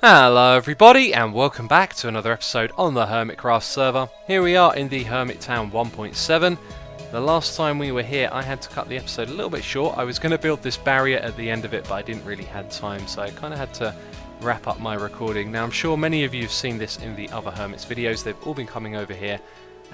Hello everybody and welcome back to another episode on the Hermitcraft server. Here we are in the Hermit Town 1.7. The last time we were here I had to cut the episode a little bit short. I was going to build this barrier at the end of it but I didn't really have time, so I kind of had to wrap up my recording. Now I'm sure many of you have seen this in the other Hermits videos. They've all been coming over here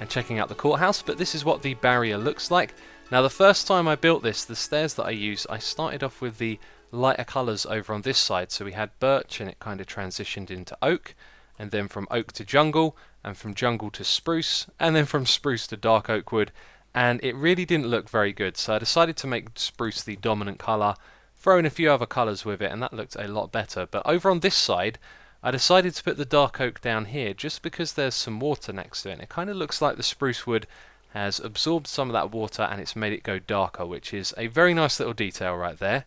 and checking out the courthouse, but this is what the barrier looks like. Now the first time I built this, the stairs that I used, I started off with the lighter colours over on this side. So we had birch and it kind of transitioned into oak, and then from oak to jungle, and from jungle to spruce, and then from spruce to dark oak wood, and it really didn't look very good. So I decided to make spruce the dominant colour, throw in a few other colours with it, and that looked a lot better. But over on this side I decided to put the dark oak down here just because there's some water next to it, and it kind of looks like the spruce wood has absorbed some of that water and it's made it go darker, which is a very nice little detail right there.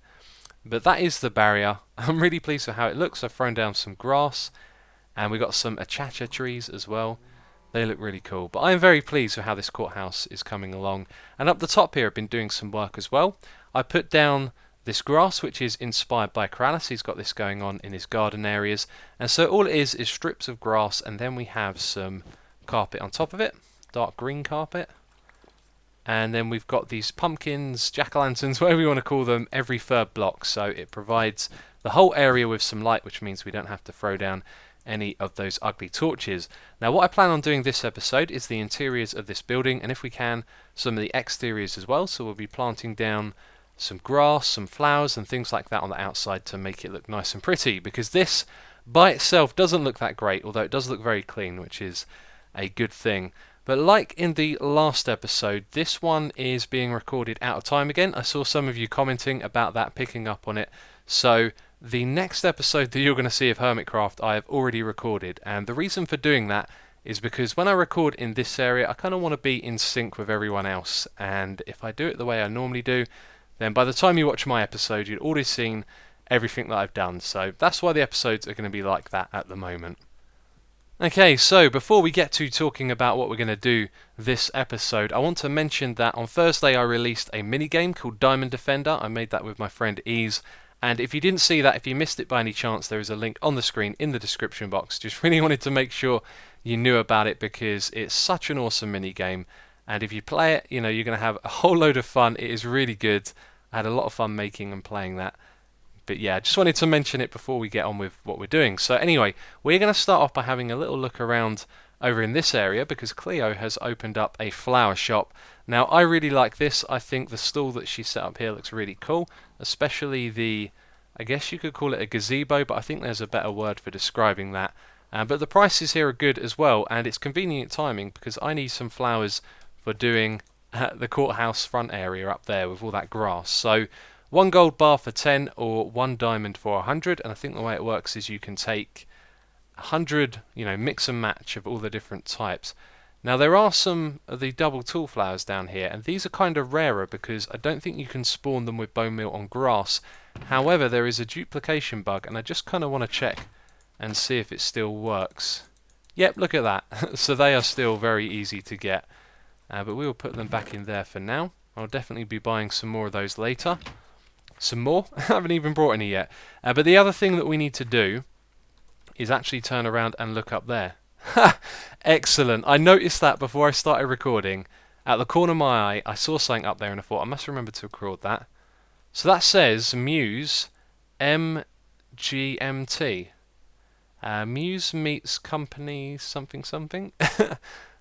But that is the barrier. I'm really pleased with how it looks. I've thrown down some grass and we got some achacha trees as well. They look really cool. But I am very pleased with how this courthouse is coming along. And up the top here I've been doing some work as well. I put down this grass which is inspired by Corrales. He's got this going on in his garden areas. And so all it is strips of grass, and then we have some carpet on top of it. Dark green carpet. And then we've got these pumpkins, jack-o'-lanterns, whatever you want to call them, every third block. So it provides the whole area with some light, which means we don't have to throw down any of those ugly torches. Now what I plan on doing this episode is the interiors of this building, and if we can, some of the exteriors as well. So we'll be planting down some grass, some flowers and things like that on the outside to make it look nice and pretty, because this by itself doesn't look that great, although it does look very clean, which is a good thing. But like in the last episode, this one is being recorded out of time again. I saw some of you commenting about that, picking up on it. So the next episode that you're going to see of Hermitcraft I have already recorded, and the reason for doing that is because when I record in this area I kind of want to be in sync with everyone else, and if I do it the way I normally do, then by the time you watch my episode you'd already seen everything that I've done. So that's why the episodes are going to be like that at the moment. Okay, so before we get to talking about what we're going to do this episode, I want to mention that on Thursday I released a minigame called Diamond Defender. I made that with my friend Ease, and if you didn't see that, if you missed it by any chance, there is a link on the screen in the description box. Just really wanted to make sure you knew about it because it's such an awesome minigame, and if you play it, you know, you're going to have a whole load of fun. It is really good. I had a lot of fun making and playing that. But yeah, just wanted to mention it before we get on with what we're doing. So anyway, we're going to start off by having a little look around over in this area because Cleo has opened up a flower shop. Now I really like this. I think the stall that she set up here looks really cool, especially the, I guess you could call it a gazebo, but I think there's a better word for describing that. But the prices here are good as well, and it's convenient timing because I need some flowers for doing the courthouse front area up there with all that grass. So 1 gold bar for 10 or 1 diamond for 100, and I think the way it works is you can take 100, mix and match of all the different types. Now there are some of the double tall flowers down here, and these are kind of rarer because I don't think you can spawn them with bone meal on grass. However, there is a duplication bug, and I just kind of want to check and see if it still works. Yep, look at that. So they are still very easy to get, but we will put them back in there for now. I'll definitely be buying some more of those later. Some more? I haven't even brought any yet. But the other thing that we need to do is actually turn around and look up there. Excellent. I noticed that before I started recording. At the corner of my eye, I saw something up there and I thought I must remember to record that. So that says Muse MGMT. Muse meets company something something.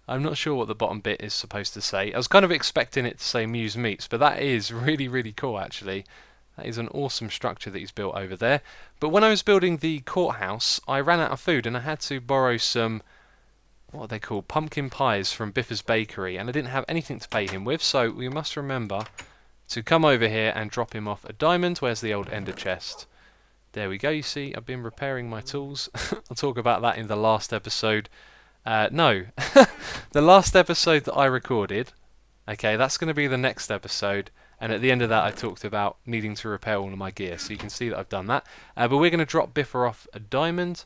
I'm not sure what the bottom bit is supposed to say. I was kind of expecting it to say Muse meets, but that is really, really cool actually. That is an awesome structure that he's built over there. But when I was building the courthouse, I ran out of food and I had to borrow some, what are they called, pumpkin pies from Biffa's Bakery, and I didn't have anything to pay him with, so we must remember to come over here and drop him off a diamond. Where's the old ender chest? There we go. You see, I've been repairing my tools. I'll talk about that in the last episode. No, the last episode that I recorded, okay, that's going to be the next episode. And at the end of that I talked about needing to repair all of my gear, so you can see that I've done that. But we're going to drop Biffa off a diamond,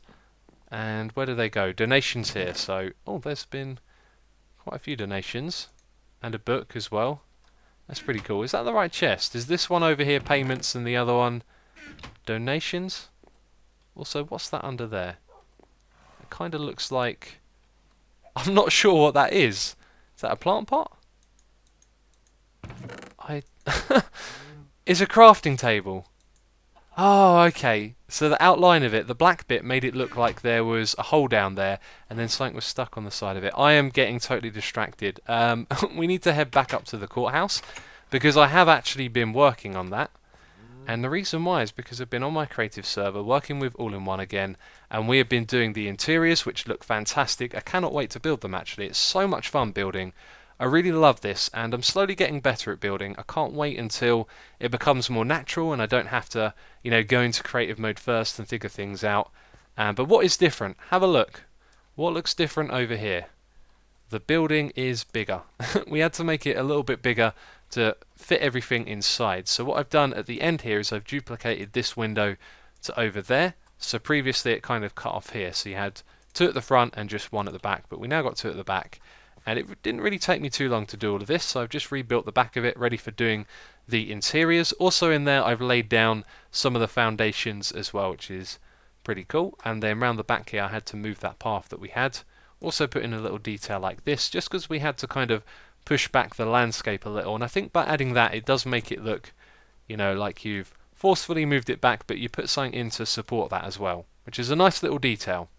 and where do they go? Donations here, so, oh, there's been quite a few donations, and a book as well. That's pretty cool. Is that the right chest? Is this one over here payments and the other one donations? Also, what's that under there? It kind of looks like... I'm not sure what that is. Is that a plant pot? It's a crafting table. Oh, okay. So the outline of it, the black bit, made it look like there was a hole down there, and then something was stuck on the side of it. I am getting totally distracted. We need to head back up to the courthouse, because I have actually been working on that. And the reason why is because I've been on my creative server, working with All-in-One again, and we have been doing the interiors, which look fantastic. I cannot wait to build them, actually. It's so much fun building. I really love this, and I'm slowly getting better at building. I can't wait until it becomes more natural and I don't have to, go into creative mode first and figure things out. But what is different? Have a look. What looks different over here? The building is bigger. We had to make it a little bit bigger to fit everything inside. So what I've done at the end here is I've duplicated this window to over there. So previously it kind of cut off here. So you had two at the front and just one at the back, but we now got two at the back. And it didn't really take me too long to do all of this, so I've just rebuilt the back of it, ready for doing the interiors. Also in there, I've laid down some of the foundations as well, which is pretty cool. And then around the back here, I had to move that path that we had. Also put in a little detail like this, just because we had to kind of push back the landscape a little. And I think by adding that, it does make it look, like you've forcefully moved it back, but you put something in to support that as well, which is a nice little detail.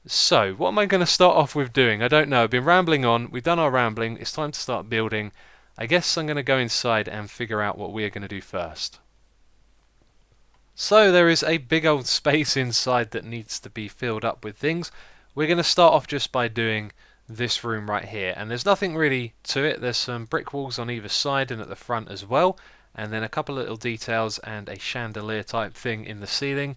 So, what am I going to start off with doing? I don't know. I've been rambling on. We've done our rambling. It's time to start building. I guess I'm going to go inside and figure out what we are going to do first. So, there is a big old space inside that needs to be filled up with things. We're going to start off just by doing this room right here. And there's nothing really to it. There's some brick walls on either side and at the front as well. And then a couple of little details and a chandelier type thing in the ceiling.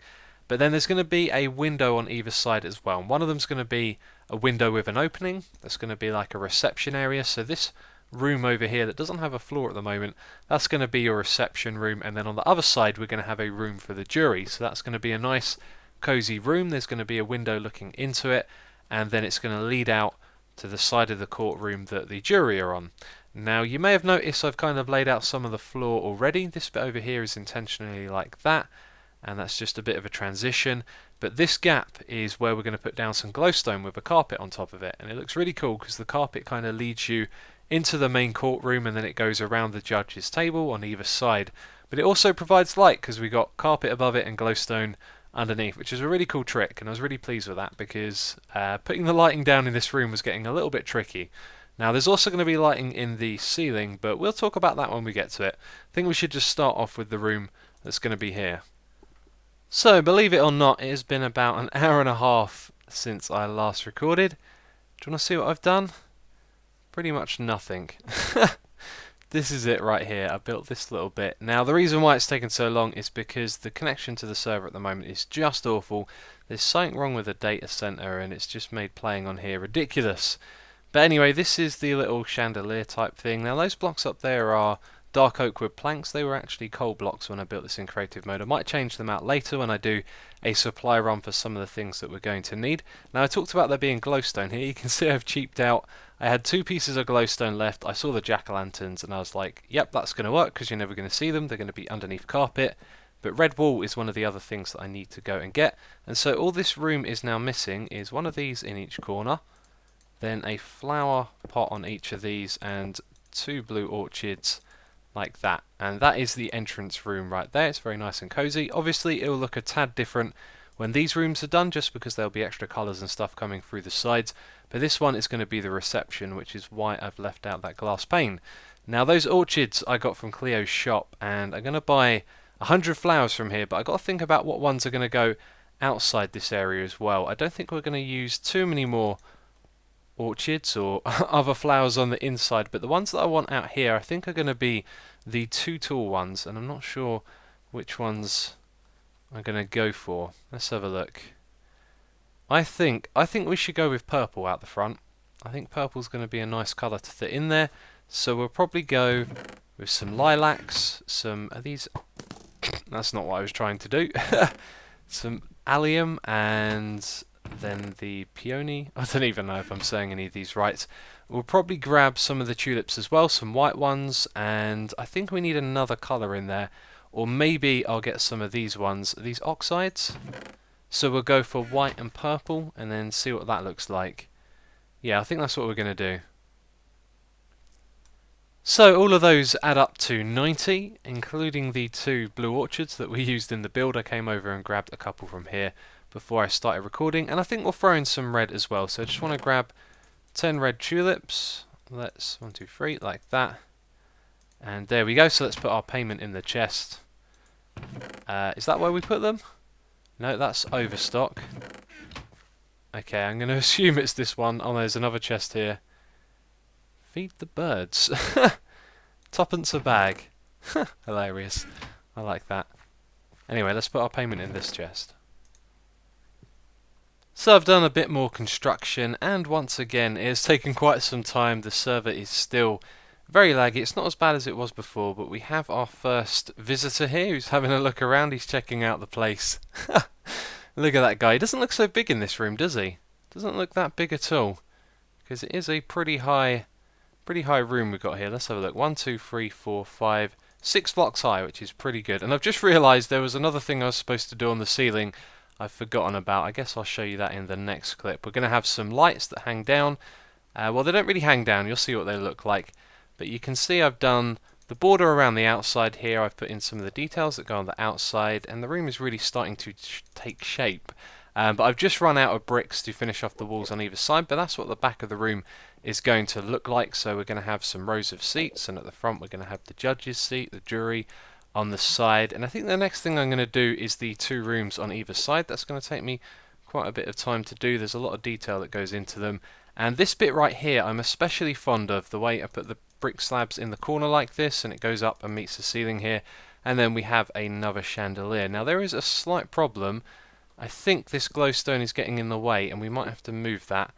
But then there's going to be a window on either side as well. And one of them's going to be a window with an opening. That's going to be like a reception area. So this room over here that doesn't have a floor at the moment, that's going to be your reception room. And then on the other side, we're going to have a room for the jury. So that's going to be a nice cozy room. There's going to be a window looking into it. And then it's going to lead out to the side of the courtroom that the jury are on. Now, you may have noticed I've kind of laid out some of the floor already. This bit over here is intentionally like that. And that's just a bit of a transition, but this gap is where we're going to put down some glowstone with a carpet on top of it, and it looks really cool because the carpet kind of leads you into the main courtroom and then it goes around the judge's table on either side, but it also provides light because we got carpet above it and glowstone underneath, which is a really cool trick, and I was really pleased with that because putting the lighting down in this room was getting a little bit tricky. Now there's also going to be lighting in the ceiling, but we'll talk about that when we get to it. I think we should just start off with the room that's going to be here. So, believe it or not, it has been about an hour and a half since I last recorded. Do you want to see what I've done? Pretty much nothing. This is it right here. I built this little bit. Now, the reason why it's taken so long is because the connection to the server at the moment is just awful. There's something wrong with the data center and it's just made playing on here ridiculous. But anyway, this is the little chandelier type thing. Now, those blocks up there are dark oak wood planks. They were actually coal blocks when I built this in creative mode. I might change them out later when I do a supply run for some of the things that we're going to need. Now, I talked about there being glowstone here. You can see I've cheaped out. I had 2 pieces of glowstone left. I saw the jack-o'-lanterns and I was like, yep, that's going to work because you're never going to see them. They're going to be underneath carpet. But red wool is one of the other things that I need to go and get. And so all this room is now missing is one of these in each corner, then a flower pot on each of these, and 2 blue orchids like that. And that is the entrance room right there. It's very nice and cozy. Obviously it will look a tad different when these rooms are done, just because there'll be extra colours and stuff coming through the sides. But this one is going to be the reception, which is why I've left out that glass pane. Now, those orchids I got from Cleo's shop, and I'm going to buy 100 flowers from here, but I've got to think about what ones are going to go outside this area as well. I don't think we're going to use too many more orchids or other flowers on the inside, but the ones that I want out here I think are going to be the 2 tall ones, and I'm not sure which ones I'm going to go for. Let's have a look. I think we should go with purple out the front. I think purple's going to be a nice colour to fit in there, so we'll probably go with some lilacs, some of these, that's not what I was trying to do, some allium, and then the peony. I don't even know if I'm saying any of these right. We'll probably grab some of the tulips as well, some white ones, and I think we need another colour in there, or maybe I'll get some of these ones, these oxides. So we'll go for white and purple and then see what that looks like. Yeah, I think that's what we're going to do. So all of those add up to 90, including the 2 blue orchids that we used in the build. I came over and grabbed a couple from here before I started recording, and I think we'll throw in some red as well. So I just want to grab 10 red tulips. Let's 1, 2, 3 like that, and there we go. So let's put our payment in the chest. Is that where we put them? No, that's overstock. Okay, I'm going to assume it's this one. Oh, there's another chest here. Feed the birds. Tuppence a bag. Hilarious. I like that. Anyway, let's put our payment in this chest. So I've done a bit more construction, and once again it has taken quite some time. The server is still very laggy. It's not as bad as it was before, but we have our first visitor here who's having a look around. He's checking out the place. Look at that guy. He doesn't look so big in this room, does he? Doesn't look that big at all, because it is a pretty high room we've got here. Let's have a look. 1, 2, 3, 4, 5, 6 blocks high, which is pretty good. And I've just realised there was another thing I was supposed to do on the ceiling I've forgotten about. I guess I'll show you that in the next clip. We're going to have some lights that hang down. Well, they don't really hang down. You'll see what they look like. But you can see I've done the border around the outside here. I've put in some of the details that go on the outside, and the room is really starting to take shape. But I've just run out of bricks to finish off the walls on either side, but that's what the back of the room is going to look like. So we're going to have some rows of seats, and at the front we're going to have the judge's seat, the jury on the side. And I think the next thing I'm going to do is the 2 rooms on either side. That's going to take me quite a bit of time to do. There's a lot of detail that goes into them. And this bit right here I'm especially fond of, the way I put the brick slabs in the corner like this, and it goes up and meets the ceiling here. And then we have another chandelier. Now there is a slight problem. I think this glowstone is getting in the way, and we might have to move that.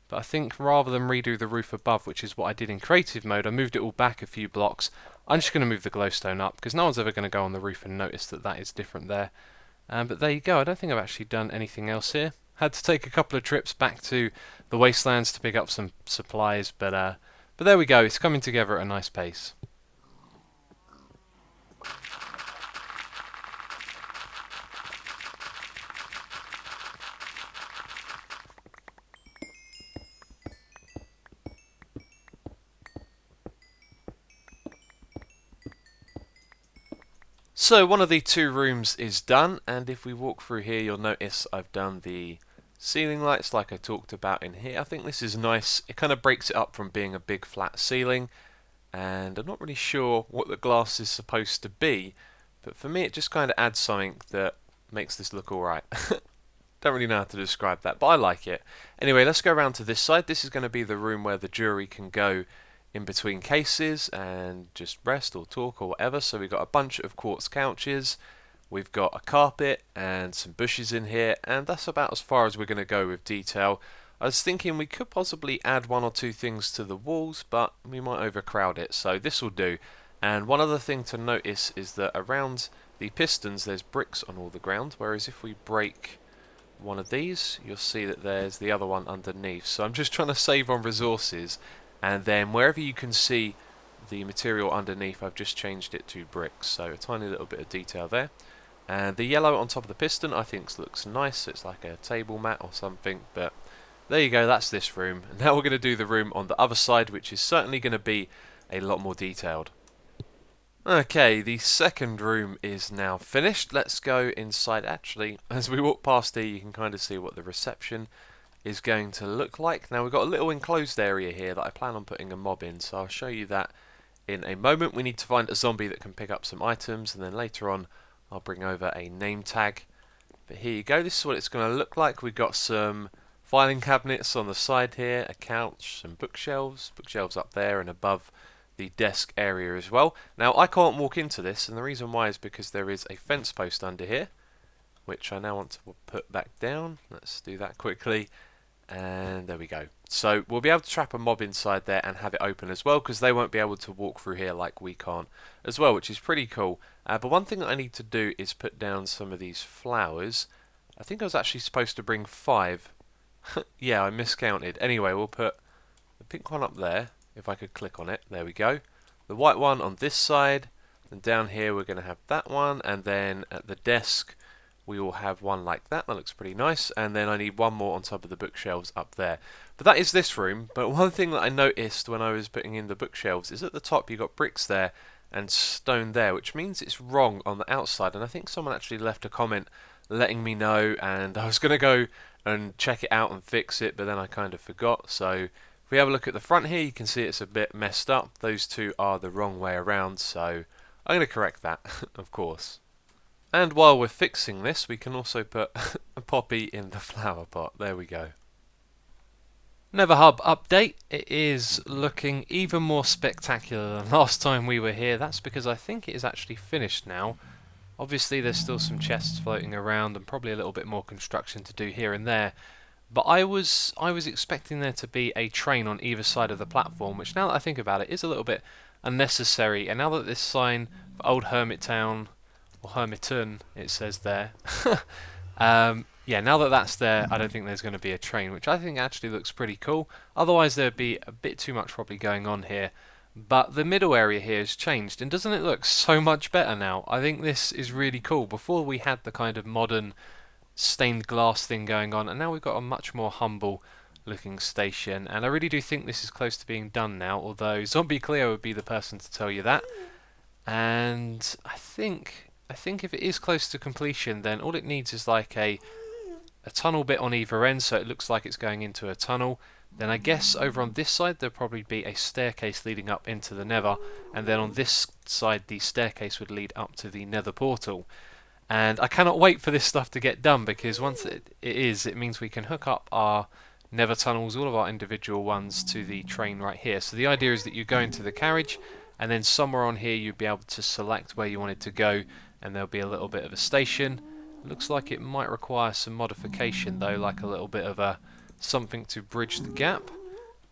But I think rather than redo the roof above, which is what I did in creative mode, I moved it all back a few blocks. I'm just going to move the glowstone up, because no one's ever going to go on the roof and notice that that is different there. But there you go. I don't think I've actually done anything else here. Had to take a couple of trips back to the wastelands to pick up some supplies, but there we go. It's coming together at a nice pace. So one of the 2 rooms is done, and if we walk through here you'll notice I've done the ceiling lights like I talked about in here. I think this is nice. It kind of breaks it up from being a big flat ceiling, and I'm not really sure what the glass is supposed to be, but for me it just kind of adds something that makes this look alright. Don't really know how to describe that, but I like it. Anyway, let's go around to this side. This is going to be the room where the jury can go in between cases and just rest or talk or whatever. So we've got a bunch of quartz couches, we've got a carpet and some bushes in here, and that's about as far as we're going to go with detail. I was thinking we could possibly add 1 or 2 things to the walls, but we might overcrowd it, so this will do. And one other thing to notice is that around the pistons there's bricks on all the ground, whereas if we break one of these you'll see that there's the other one underneath. So I'm just trying to save on resources, and then wherever you can see the material underneath I've just changed it to bricks, so a tiny little bit of detail there. And the yellow on top of the piston I think looks nice. It's like a table mat or something, but there you go, that's this room. And now we're going to do the room on the other side, which is certainly going to be a lot more detailed. Okay, the second room is now finished. Let's go inside. Actually, as we walk past here you can kind of see what the reception is going to look like. Now we've got a little enclosed area here that I plan on putting a mob in, so I'll show you that in a moment. We need to find a zombie that can pick up some items, and then later on I'll bring over a name tag. But here you go, this is what it's going to look like. We've got some filing cabinets on the side here, a couch, some bookshelves up there and above the desk area as well. Now I can't walk into this, and the reason why is because there is a fence post under here, which I now want to put back down. Let's do that quickly. And there we go. So we'll be able to trap a mob inside there and have it open as well, because they won't be able to walk through here like we can't as well, which is pretty cool. But one thing that I need to do is put down some of these flowers. I think I was actually supposed to bring 5. Yeah, I miscounted. Anyway, we'll put the pink one up there, if I could click on it. There we go. The white one on this side, and down here we're going to have that one, and then at the desk we will have one like that. That looks pretty nice. And then I need one more on top of the bookshelves up there. But that is this room. But one thing that I noticed when I was putting in the bookshelves is at the top you've got bricks there and stone there, which means it's wrong on the outside. And I think someone actually left a comment letting me know, and I was going to go and check it out and fix it, but then I kind of forgot. So if we have a look at the front here, you can see it's a bit messed up. Those two are the wrong way around, so I'm going to correct that, of course. And while we're fixing this, we can also put a poppy in the flower pot. There we go. Neverhub update. It is looking even more spectacular than last time we were here. That's because I think it is actually finished now. Obviously there's still some chests floating around and probably a little bit more construction to do here and there. But I was expecting there to be a train on either side of the platform, which now that I think about it is a little bit unnecessary. And now that this sign for Old Hermit Town, or Hermiton, it says there. Yeah, now that that's there, I don't think there's going to be a train, which I think actually looks pretty cool. Otherwise there'd be a bit too much probably going on here. But the middle area here has changed, and doesn't it look so much better now? I think this is really cool. Before we had the kind of modern stained glass thing going on, and now we've got a much more humble looking station. And I really do think this is close to being done now, although Zombie Cleo would be the person to tell you that. And I think if it is close to completion, then all it needs is like a tunnel bit on either end, so it looks like it's going into a tunnel. Then I guess over on this side there'll probably be a staircase leading up into the Nether, and then on this side the staircase would lead up to the Nether portal. And I cannot wait for this stuff to get done, because once it means we can hook up our Nether tunnels, all of our individual ones, to the train right here. So the idea is that you go into the carriage, and then somewhere on here you'd be able to select where you wanted to go, and there'll be a little bit of a station. It looks like it might require some modification though, like a little bit of a something to bridge the gap.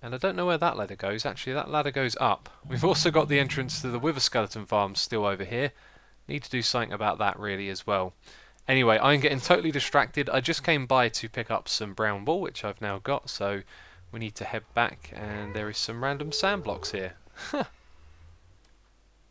And I don't know where that ladder goes. Actually, that ladder goes up. We've also got the entrance to the Wither Skeleton farm still over here. Need to do something about that really as well. Anyway, I'm getting totally distracted. I just came by to pick up some brown wool, which I've now got, so we need to head back, and there is some random sand blocks here.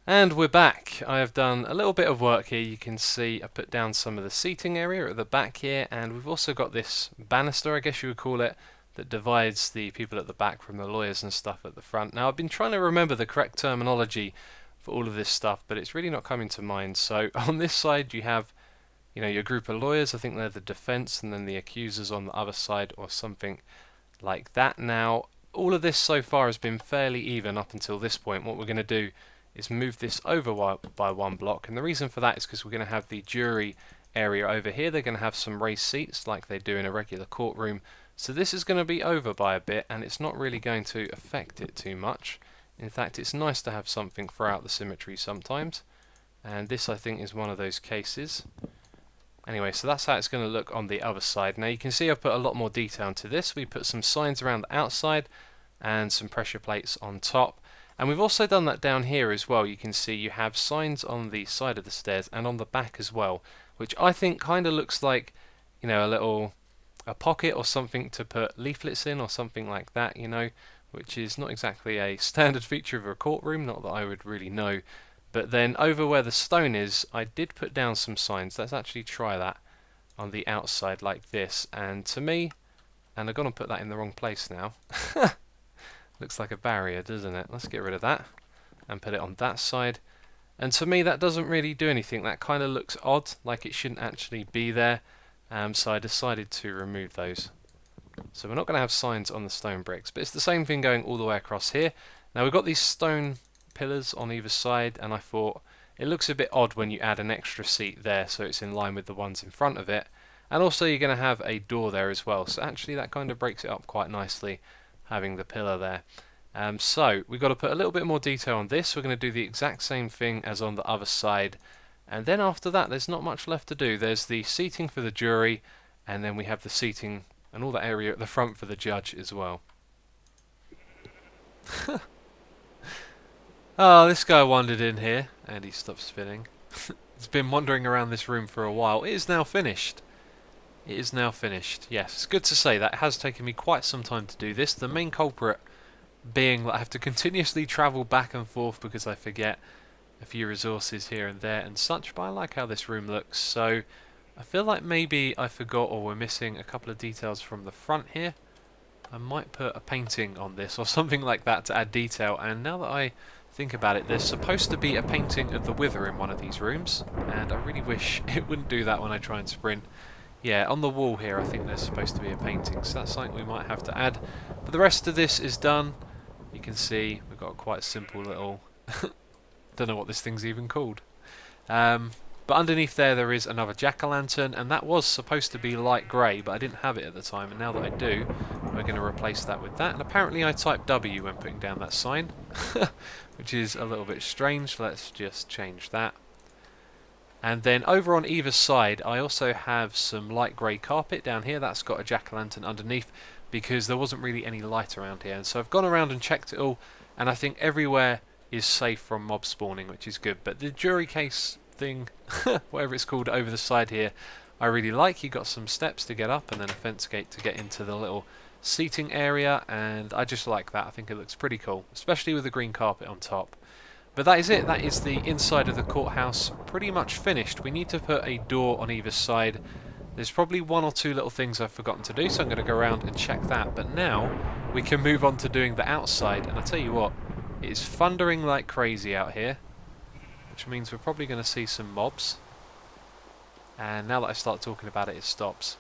And we're back. I have done a little bit of work here. You can see I put down some of the seating area at the back here, and we've also got this banister, I guess you would call it, that divides the people at the back from the lawyers and stuff at the front. Now, I've been trying to remember the correct terminology for all of this stuff, but it's really not coming to mind. So on this side you have, you know, your group of lawyers. I think they're the defense, and then the accusers on the other side, or something like that. Now, all of this so far has been fairly even up until this point. What we're going to do is move this over by one block, and the reason for that is because we're going to have the jury area over here. They're going to have some raised seats like they do in a regular courtroom, so this is going to be over by a bit, and it's not really going to affect it too much. In fact, it's nice to have something throughout the symmetry sometimes, and this I think is one of those cases. Anyway, so that's how it's going to look on the other side. Now you can see I've put a lot more detail into this. We put some signs around the outside and some pressure plates on top. And we've also done that down here as well. You can see you have signs on the side of the stairs and on the back as well, which I think kind of looks like, you know, a pocket or something to put leaflets in or something like that, you know, which is not exactly a standard feature of a courtroom, not that I would really know. But then over where the stone is, I did put down some signs. Let's actually try that on the outside like this. And to me, and I've got to put that in the wrong place now. Looks like a barrier, doesn't it? Let's get rid of that and put it on that side. And to me that doesn't really do anything. That kind of looks odd, like it shouldn't actually be there. So I decided to remove those. So we're not going to have signs on the stone bricks, but it's the same thing going all the way across here. Now we've got these stone pillars on either side, and I thought it looks a bit odd when you add an extra seat there so it's in line with the ones in front of it. And also you're going to have a door there as well, so actually that kind of breaks it up quite nicely, having the pillar there. So we've got to put a little bit more detail on this. We're going to do the exact same thing as on the other side, and then after that there's not much left to do. There's the seating for the jury, and then we have the seating and all that area at the front for the judge as well. Oh, this guy wandered in here and he stopped spinning. It's been wandering around this room for a while. It is now finished. It is now finished. Yes, it's good to say that. It has taken me quite some time to do this. The main culprit being that I have to continuously travel back and forth because I forget a few resources here and there and such, but I like how this room looks. So I feel like maybe I forgot or we're missing a couple of details from the front here. I might put a painting on this or something like that to add detail, and now that I think about it, there's supposed to be a painting of the Wither in one of these rooms, and I really wish it wouldn't do that when I try and sprint. Yeah, on the wall here I think there's supposed to be a painting, so that's something we might have to add. But the rest of this is done. You can see we've got quite a simple little... don't know what this thing's even called. But underneath there is another jack-o'-lantern, and that was supposed to be light grey, but I didn't have it at the time, and now that I do, we're going to replace that with that. And apparently I typed W when putting down that sign, which is a little bit strange. Let's just change that. And then over on either side, I also have some light grey carpet down here. That's got a jack-o'-lantern underneath, because there wasn't really any light around here. And so I've gone around and checked it all, and I think everywhere is safe from mob spawning, which is good. But the jury case thing, whatever it's called, over the side here, I really like. You got some steps to get up and then a fence gate to get into the little seating area, and I just like that. I think it looks pretty cool, especially with the green carpet on top. But that is it. That is the inside of the courthouse pretty much finished. We need to put a door on either side. There's probably one or two little things I've forgotten to do, so I'm going to go around and check that. But now we can move on to doing the outside, and I tell you what, it is thundering like crazy out here, which means we're probably going to see some mobs. And now that I start talking about it, it stops.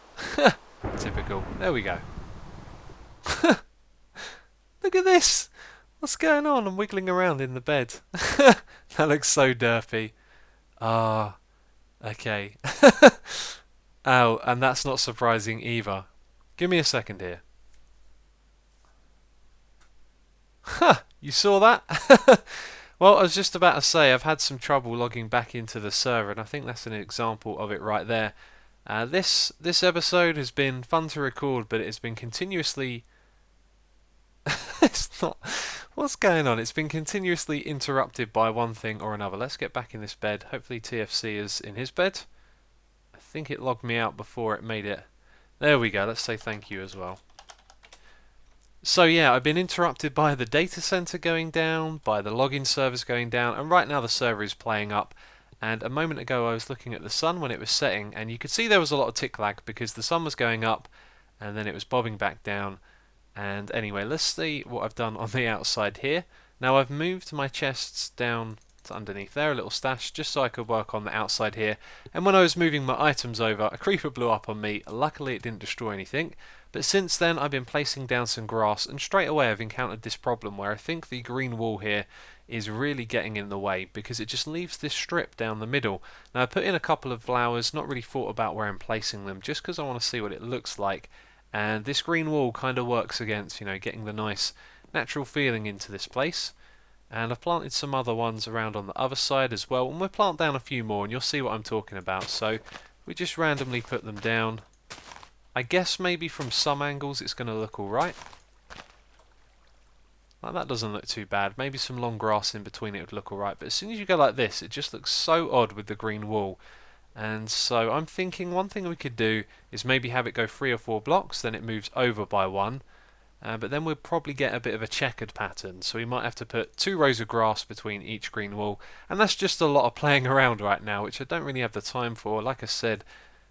Typical. There we go. Look at this! What's going on? I'm wiggling around in the bed. That looks so derpy. Ah, okay. Oh, and that's not surprising either. Give me a second here. Ha! You saw that? Well, I was just about to say, I've had some trouble logging back into the server, and I think that's an example of it right there. This episode has been fun to record, but it's been continuously... it's not... What's going on? It's been continuously interrupted by one thing or another. Let's get back in this bed. Hopefully TFC is in his bed. I think it logged me out before it made it. There we go. Let's say thank you as well. So yeah, I've been interrupted by the data center going down, by the login servers going down, and right now the server is playing up. And a moment ago I was looking at the sun when it was setting, and you could see there was a lot of tick lag because the sun was going up and then it was bobbing back down. And anyway, let's see what I've done on the outside here. Now I've moved my chests down to underneath there, a little stash, just so I could work on the outside here. And when I was moving my items over, a creeper blew up on me. Luckily it didn't destroy anything. But since then I've been placing down some grass, and straight away I've encountered this problem where I think the green wall here is really getting in the way because it just leaves this strip down the middle. Now I put in a couple of flowers, not really thought about where I'm placing them, just because I want to see what it looks like. And this green wall kind of works against, you know, getting the nice natural feeling into this place. And I've planted some other ones around on the other side as well, and we'll plant down a few more and you'll see what I'm talking about. So we just randomly put them down. I guess maybe from some angles it's going to look alright. Like, that doesn't look too bad. Maybe some long grass in between it would look alright, but as soon as you go like this, it just looks so odd with the green wall. And so I'm thinking one thing we could do is maybe have it go 3 or 4 blocks, then it moves over by 1. But then we'll probably get a bit of a checkered pattern, so we might have to put 2 rows of grass between each green wall. And that's just a lot of playing around right now, which I don't really have the time for. Like I said,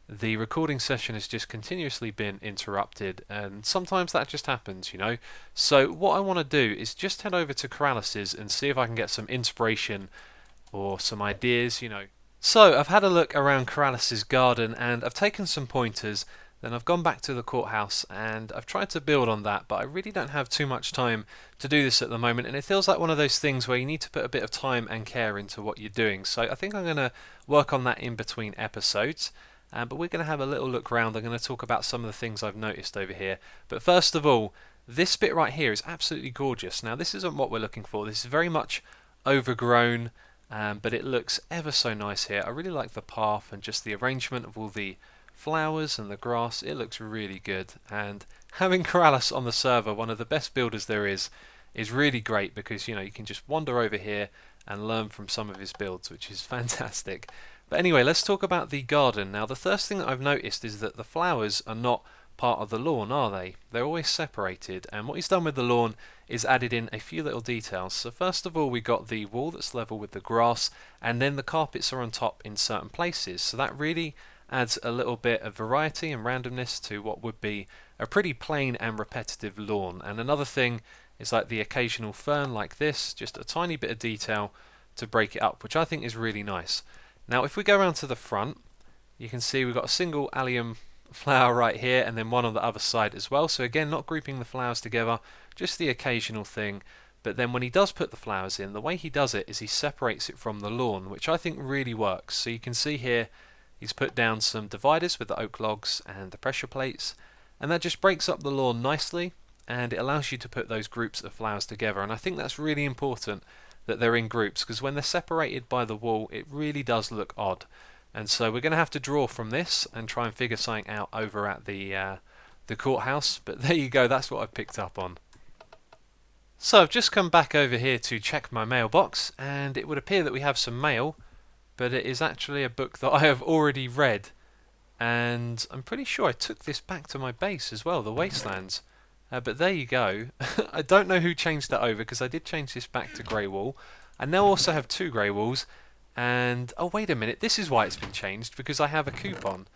the recording session has just continuously been interrupted, and sometimes that just happens, you know. So what I want to do is just head over to Corralis's and see if I can get some inspiration or some ideas, you know. So I've had a look around Corralis's garden and I've taken some pointers, then I've gone back to the courthouse and I've tried to build on that, but I really don't have too much time to do this at the moment, and it feels like one of those things where you need to put a bit of time and care into what you're doing. So I think I'm going to work on that in between episodes. But we're going to have a little look around. I'm going to talk about some of the things I've noticed over here. But first of all, this bit right here is absolutely gorgeous. Now this isn't what we're looking for. This is very much overgrown, but it looks ever so nice here. I really like the path and just the arrangement of all the flowers and the grass. It looks really good. And having Courtalis on the server, one of the best builders there is really great because, you know, you can just wander over here and learn from some of his builds, which is fantastic. But anyway, let's talk about the garden. Now the first thing that I've noticed is that the flowers are not part of the lawn, are they? They're always separated, and what he's done with the lawn is added in a few little details. So first of all, we got the wall that's level with the grass, and then the carpets are on top in certain places. So that really adds a little bit of variety and randomness to what would be a pretty plain and repetitive lawn. And another thing is like the occasional fern like this, just a tiny bit of detail to break it up, which I think is really nice. Now if we go around to the front, you can see we've got a single allium flower right here and then one on the other side as well. So again, not grouping the flowers together, just the occasional thing. But then when he does put the flowers in, the way he does it is he separates it from the lawn, which I think really works. So you can see here he's put down some dividers with the oak logs and the pressure plates, and that just breaks up the lawn nicely, and it allows you to put those groups of flowers together. And I think that's really important that they're in groups, because when they're separated by the wall it really does look odd. And so we're going to have to draw from this and try and figure something out over at the courthouse. But there you go, that's what I've picked up on. So I've just come back over here to check my mailbox, and it would appear that we have some mail, but it is actually a book that I have already read, and I'm pretty sure I took this back to my base as well, the Wastelands. But there you go. I don't know who changed that over, because I did change this back to Grey Wall. I now also have 2 Grey Walls. And, oh wait a minute, this is why it's been changed, because I have a coupon.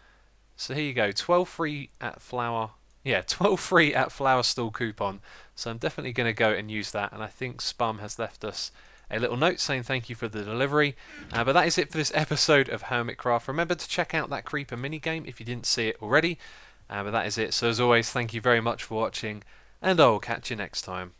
So here you go, 12 free at flower, 12 free at flower stall coupon. So I'm definitely going to go and use that, and I think Spum has left us a little note saying thank you for the delivery. But that is it for this episode of Hermitcraft. Remember to check out that creeper minigame if you didn't see it already. But that is it, so as always, thank you very much for watching, and I will catch you next time.